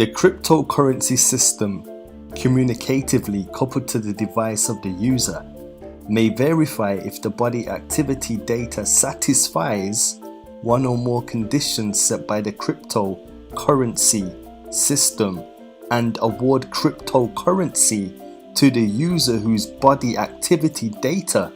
The cryptocurrency system, communicatively coupled to the device of the user, may verify if the body activity data satisfies one or more conditions set by the cryptocurrency system and award cryptocurrency to the user whose body activity data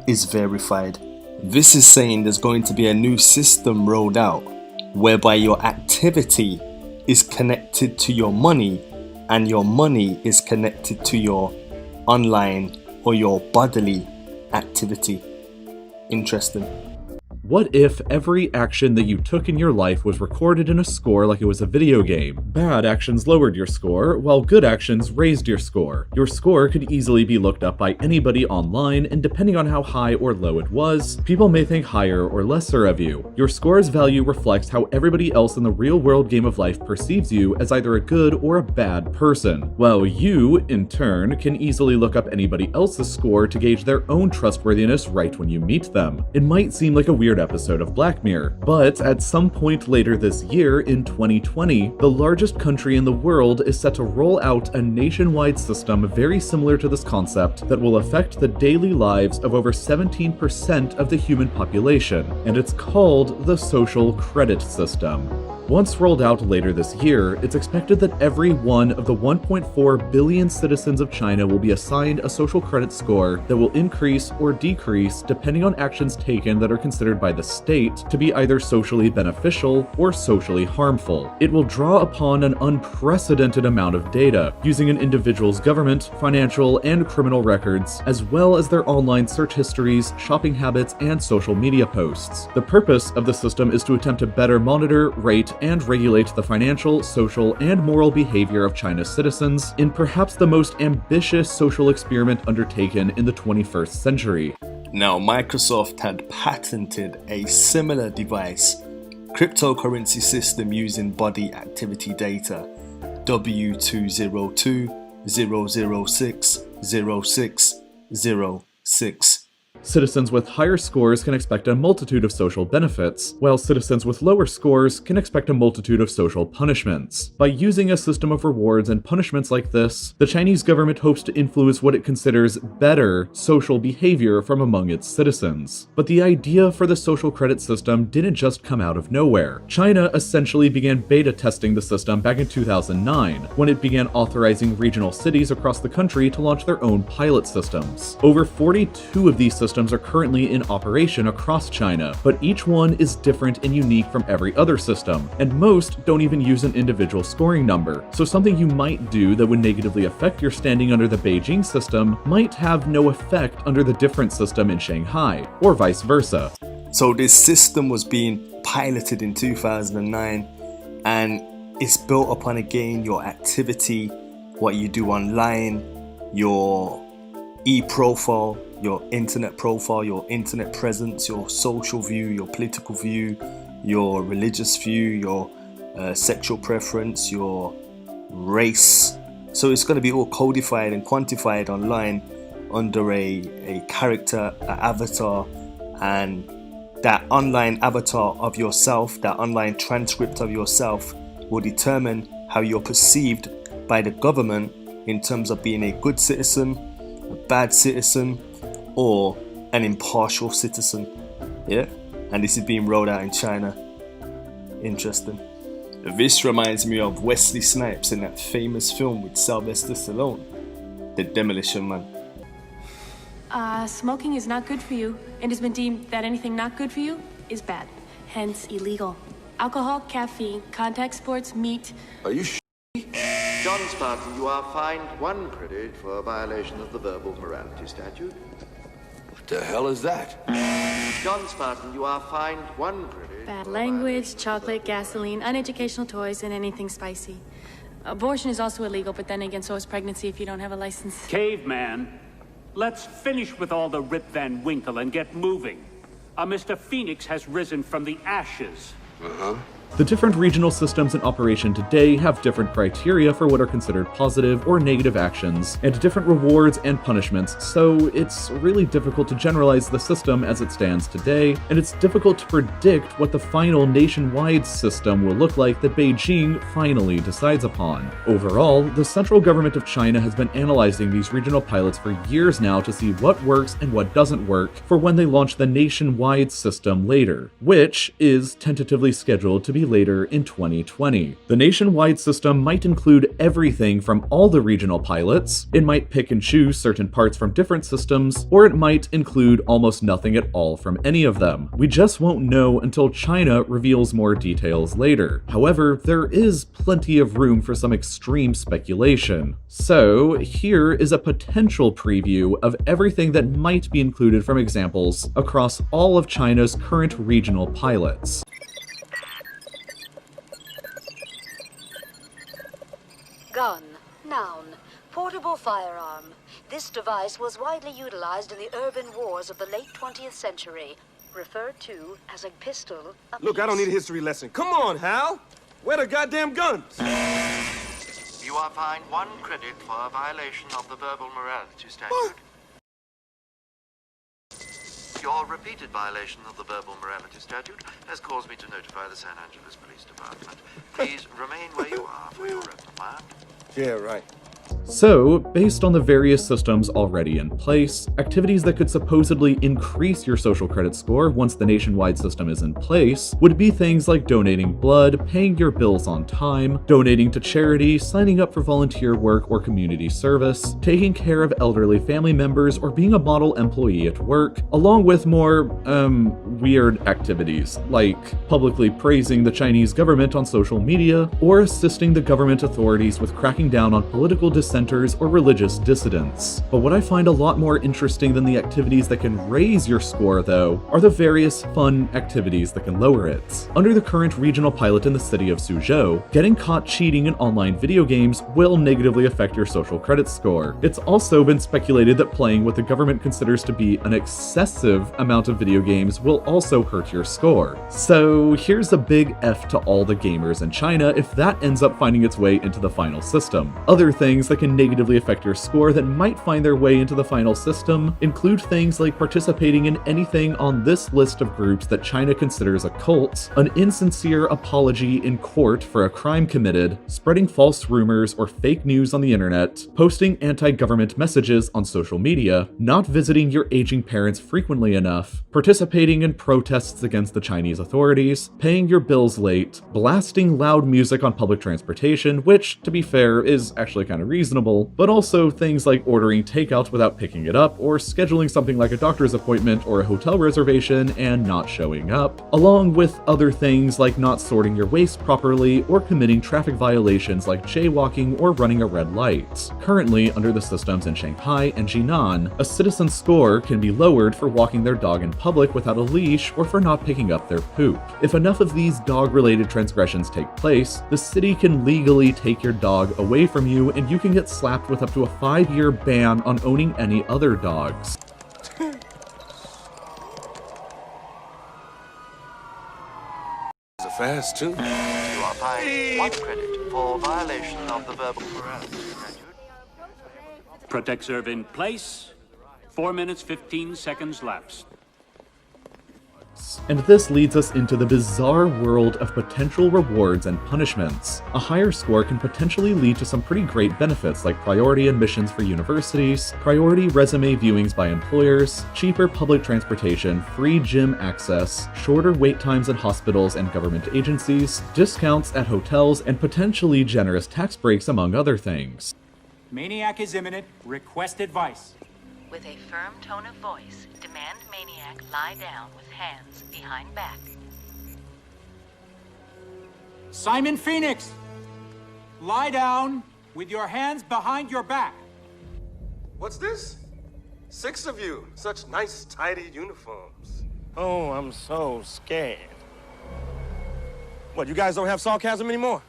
is verified. This is saying there's going to be a new system rolled out whereby your activity is connected to your money and your money is connected to your online or your bodily activity. Interesting. What if every action that you took in your life was recorded in a score like it was a video game? Bad actions lowered your score, while good actions raised your score. Your score could easily be looked up by anybody online, and depending on how high or low it was, people may think higher or lesser of you. Your score's value reflects how everybody else in the real-world game of life perceives you as either a good or a bad person, while you, in turn, can easily look up anybody else's score to gauge their own trustworthiness right when you meet them. It might seem like a weird episode of Black Mirror, but at some point later this year, in 2020, the largest country in the world is set to roll out a nationwide system very similar to this concept that will affect the daily lives of over 17% of the human population, and it's called the Social Credit System. Once rolled out later this year, it's expected that every one of the 1.4 billion citizens of China will be assigned a social credit score that will increase or decrease depending on actions taken that are considered by the state to be either socially beneficial or socially harmful. It will draw upon an unprecedented amount of data, using an individual's government, financial, and criminal records, as well as their online search histories, shopping habits, and social media posts. The purpose of the system is to attempt to better monitor, rate, and regulate the financial, social, and moral behavior of China's citizens in perhaps the most ambitious social experiment undertaken in the 21st century. Now, Microsoft had patented a similar device, cryptocurrency system using body activity data, W202-006-0606. Citizens with higher scores can expect a multitude of social benefits, while citizens with lower scores can expect a multitude of social punishments. By using a system of rewards and punishments like this, the Chinese government hopes to influence what it considers better social behavior from among its citizens. But the idea for the social credit system didn't just come out of nowhere. China essentially began beta testing the system back in 2009, when it began authorizing regional cities across the country to launch their own pilot systems. Over 42 of these systems are currently in operation across China, but each one is different and unique from every other system, and most don't even use an individual scoring number. So something you might do that would negatively affect your standing under the Beijing system might have no effect under the different system in Shanghai, or vice versa. So this system was being piloted in 2009, and it's built upon, again, your activity, what you do online, your e-profile, your internet profile, your internet presence, your social view, your political view, your religious view, your sexual preference, your race. So it's going to be all codified and quantified online under a character, an avatar, and that online avatar of yourself, that online transcript of yourself will determine how you're perceived by the government in terms of being a good citizen, a bad citizen, or an impartial citizen. Yeah, and this is being rolled out in China. Interesting. This reminds me of Wesley Snipes in that famous film with Sylvester Stallone, The Demolition Man. Smoking is not good for you, and has been deemed that anything not good for you is bad, hence illegal. Alcohol, caffeine, contact sports, meat. Are you John Spartan, you are fined 1 credit for a violation of the verbal morality statute. What the hell is that? John Spartan, you are fined 1 credit. Bad language, chocolate, gasoline, uneducational toys, and anything spicy. Abortion is also illegal, but then again, so is pregnancy if you don't have a license. Caveman, let's finish with all the Rip Van Winkle and get moving. Mr. Phoenix has risen from the ashes. The different regional systems in operation today have different criteria for what are considered positive or negative actions, and different rewards and punishments, so it's really difficult to generalize the system as it stands today, and it's difficult to predict what the final nationwide system will look like that Beijing finally decides upon. Overall, the central government of China has been analyzing these regional pilots for years now to see what works and what doesn't work for when they launch the nationwide system later, which is tentatively scheduled to be later in 2020. The nationwide system might include everything from all the regional pilots, it might pick and choose certain parts from different systems, or it might include almost nothing at all from any of them. We just won't know until China reveals more details later. However, there is plenty of room for some extreme speculation. So, here is a potential preview of everything that might be included from examples across all of China's current regional pilots. Gun. Noun. Portable firearm. This device was widely utilized in the urban wars of the late 20th century. Referred to as a pistol. Look, I don't need a history lesson. Come on, Hal! Where the goddamn guns? You are fined 1 credit for a violation of the verbal morality statute. Your repeated violation of the verbal morality statute has caused me to notify the San Angeles Police Department. Please remain where you are for your reprimand. Yeah, right. So, based on the various systems already in place, activities that could supposedly increase your social credit score once the nationwide system is in place would be things like donating blood, paying your bills on time, donating to charity, signing up for volunteer work or community service, taking care of elderly family members, or being a model employee at work, along with more, weird activities, like publicly praising the Chinese government on social media, or assisting the government authorities with cracking down on political dissenters or religious dissidents. But what I find a lot more interesting than the activities that can raise your score, though, are the various fun activities that can lower it. Under the current regional pilot in the city of Suzhou, getting caught cheating in online video games will negatively affect your social credit score. It's also been speculated that playing what the government considers to be an excessive amount of video games will also hurt your score. So here's a big F to all the gamers in China if that ends up finding its way into the final system. Other things that can negatively affect your score that might find their way into the final system include things like participating in anything on this list of groups that China considers a cult, an insincere apology in court for a crime committed, spreading false rumors or fake news on the internet, posting anti-government messages on social media, not visiting your aging parents frequently enough, participating in protests against the Chinese authorities, paying your bills late, blasting loud music on public transportation, which, to be fair, is actually kind of reasonable, but also things like ordering takeout without picking it up, or scheduling something like a doctor's appointment or a hotel reservation and not showing up, along with other things like not sorting your waste properly or committing traffic violations like jaywalking or running a red light. Currently, under the systems in Shanghai and Jinan, a citizen's score can be lowered for walking their dog in public without a leash or for not picking up their poop. If enough of these dog-related transgressions take place, the city can legally take your dog away from you and you can get slapped with up to a 5-year ban on owning any other dogs. Is it fast, too? You are fined 1 credit for violation of the verbal morality statute. Protect serve in place. 4 minutes, 15 seconds lapsed. And this leads us into the bizarre world of potential rewards and punishments. A higher score can potentially lead to some pretty great benefits like priority admissions for universities, priority resume viewings by employers, cheaper public transportation, free gym access, shorter wait times in hospitals and government agencies, discounts at hotels, and potentially generous tax breaks, among other things. Maniac is imminent. Request advice. With a firm tone of voice, demand Maniac lie down with hands behind back. Simon Phoenix! Lie down with your hands behind your back. What's this? 6 of you. Such nice, tidy uniforms. Oh, I'm so scared. What, you guys don't have sarcasm anymore?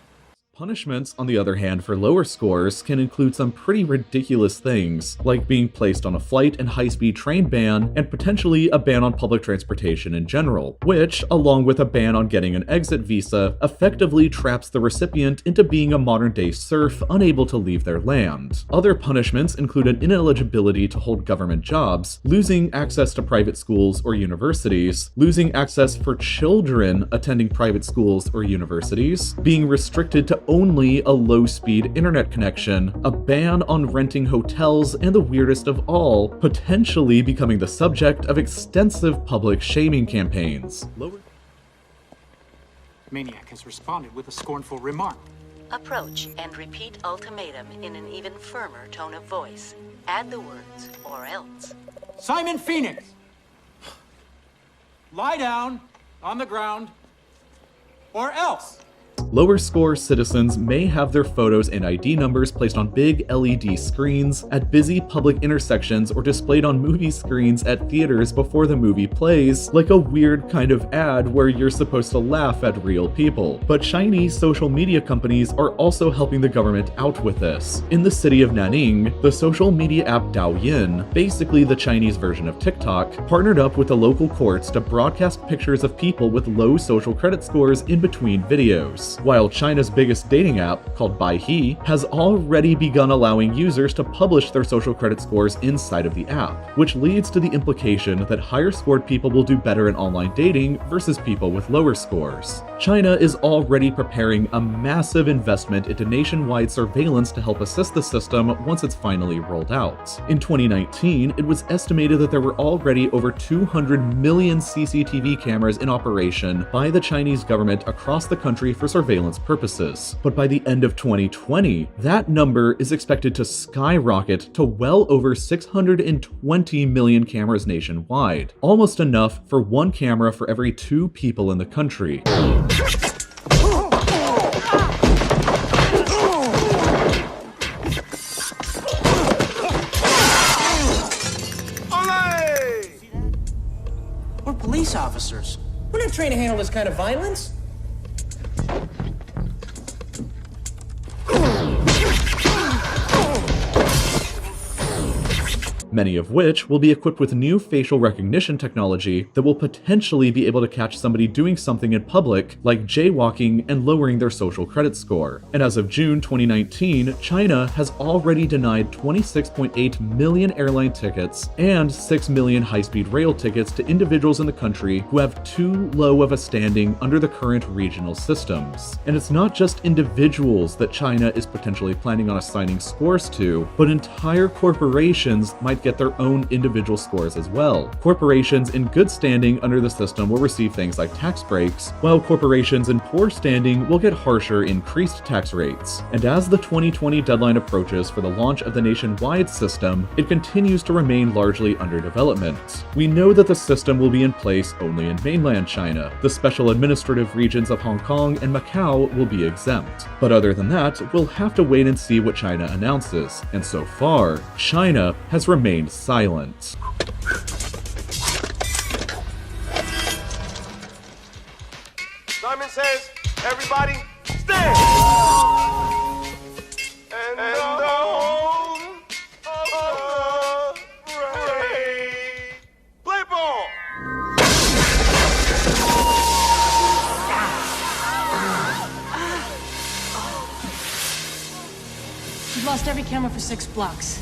Punishments, on the other hand, for lower scores can include some pretty ridiculous things, like being placed on a flight and high-speed train ban, and potentially a ban on public transportation in general, which, along with a ban on getting an exit visa, effectively traps the recipient into being a modern-day serf unable to leave their land. Other punishments include an ineligibility to hold government jobs, losing access to private schools or universities, losing access for children attending private schools or universities, being restricted to only a low-speed internet connection, a ban on renting hotels, and the weirdest of all, potentially becoming the subject of extensive public shaming campaigns. Maniac has responded with a scornful remark. Approach and repeat ultimatum in an even firmer tone of voice. Add the words, or else. Simon Phoenix! Lie down on the ground, or else. Lower score citizens may have their photos and ID numbers placed on big LED screens at busy public intersections or displayed on movie screens at theaters before the movie plays, like a weird kind of ad where you're supposed to laugh at real people. But Chinese social media companies are also helping the government out with this. In the city of Nanning, the social media app Douyin, basically the Chinese version of TikTok, partnered up with the local courts to broadcast pictures of people with low social credit scores in between videos. While China's biggest dating app, called Baihe, has already begun allowing users to publish their social credit scores inside of the app, which leads to the implication that higher scored people will do better in online dating versus people with lower scores. China is already preparing a massive investment into nationwide surveillance to help assist the system once it's finally rolled out. In 2019, it was estimated that there were already over 200 million CCTV cameras in operation by the Chinese government across the country for surveillance purposes. But by the end of 2020, that number is expected to skyrocket to well over 620 million cameras nationwide, almost enough for one camera for every 2 people in the country. We're police officers. We're not trained to handle this kind of violence. Many of which will be equipped with new facial recognition technology that will potentially be able to catch somebody doing something in public, like jaywalking and lowering their social credit score. And as of June 2019, China has already denied 26.8 million airline tickets and 6 million high-speed rail tickets to individuals in the country who have too low of a standing under the current regional systems. And it's not just individuals that China is potentially planning on assigning scores to, but entire corporations might get their own individual scores as well. Corporations in good standing under the system will receive things like tax breaks, while corporations in poor standing will get harsher, increased tax rates. And as the 2020 deadline approaches for the launch of the nationwide system, it continues to remain largely under development. We know that the system will be in place only in mainland China. The special administrative regions of Hong Kong and Macau will be exempt. But other than that, we'll have to wait and see what China announces. And so far, China has remained silent. Simon says, everybody, stand! And the home of the brave. Play ball! We've lost every camera for 6 blocks.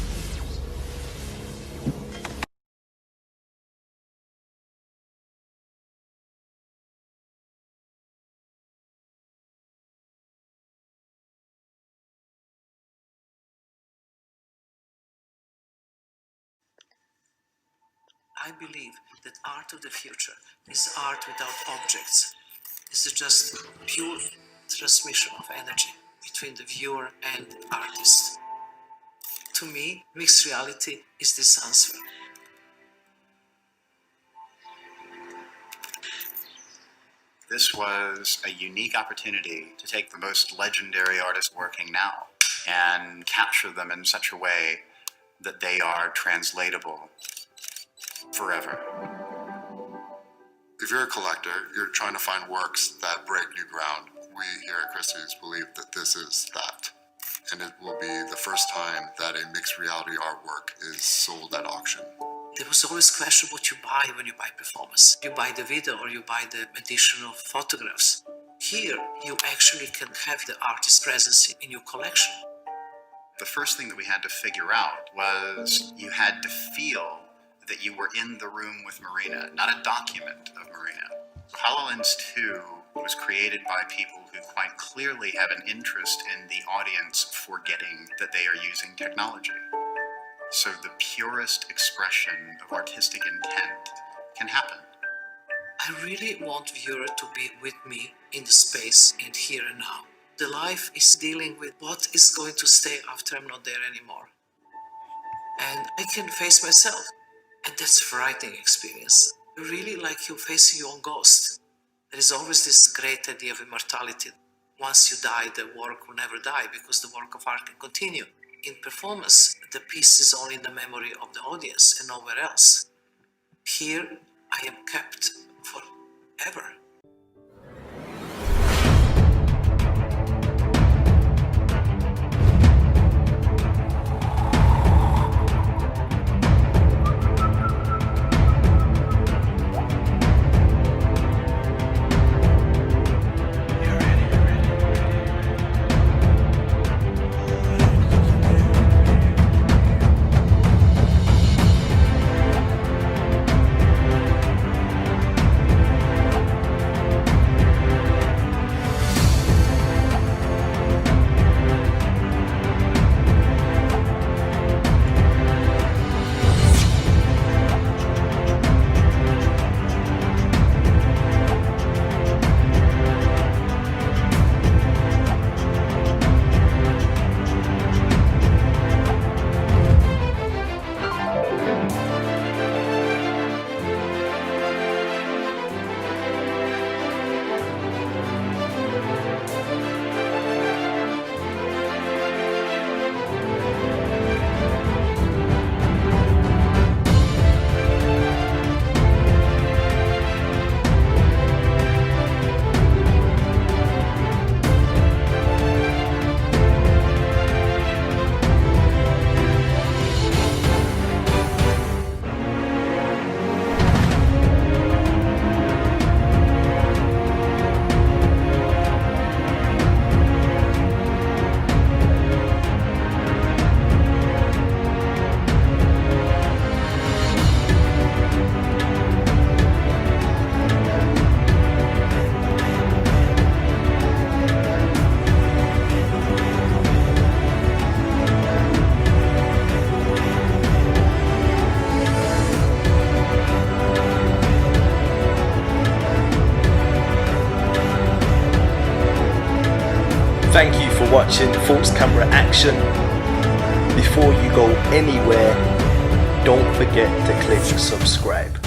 I believe that art of the future is art without objects. It's just pure transmission of energy between the viewer and the artist. To me, mixed reality is this answer. This was a unique opportunity to take the most legendary artists working now and capture them in such a way that they are translatable forever. If you're a collector, you're trying to find works that break new ground. We here at Christie's believe that this is that, and it will be the first time that a mixed reality artwork is sold at auction. There was always a question what you buy when you buy performance. You buy the video or you buy the additional photographs. Here, you actually can have the artist's presence in your collection. The first thing that we had to figure out was you had to feel that you were in the room with Marina, not a document of Marina. HoloLens 2 was created by people who quite clearly have an interest in the audience forgetting that they are using technology. So the purest expression of artistic intent can happen. I really want viewer to be with me in the space and here and now. The life is dealing with what is going to stay after I'm not there anymore. And I can face myself. And that's a frightening experience. Really like you facing your own ghost. There is always this great idea of immortality. Once you die, the work will never die because the work of art can continue. In performance, the piece is only in the memory of the audience and nowhere else. Here, I am kept forever. Thank you for watching False Camera Action. Before you go anywhere, don't forget to click subscribe.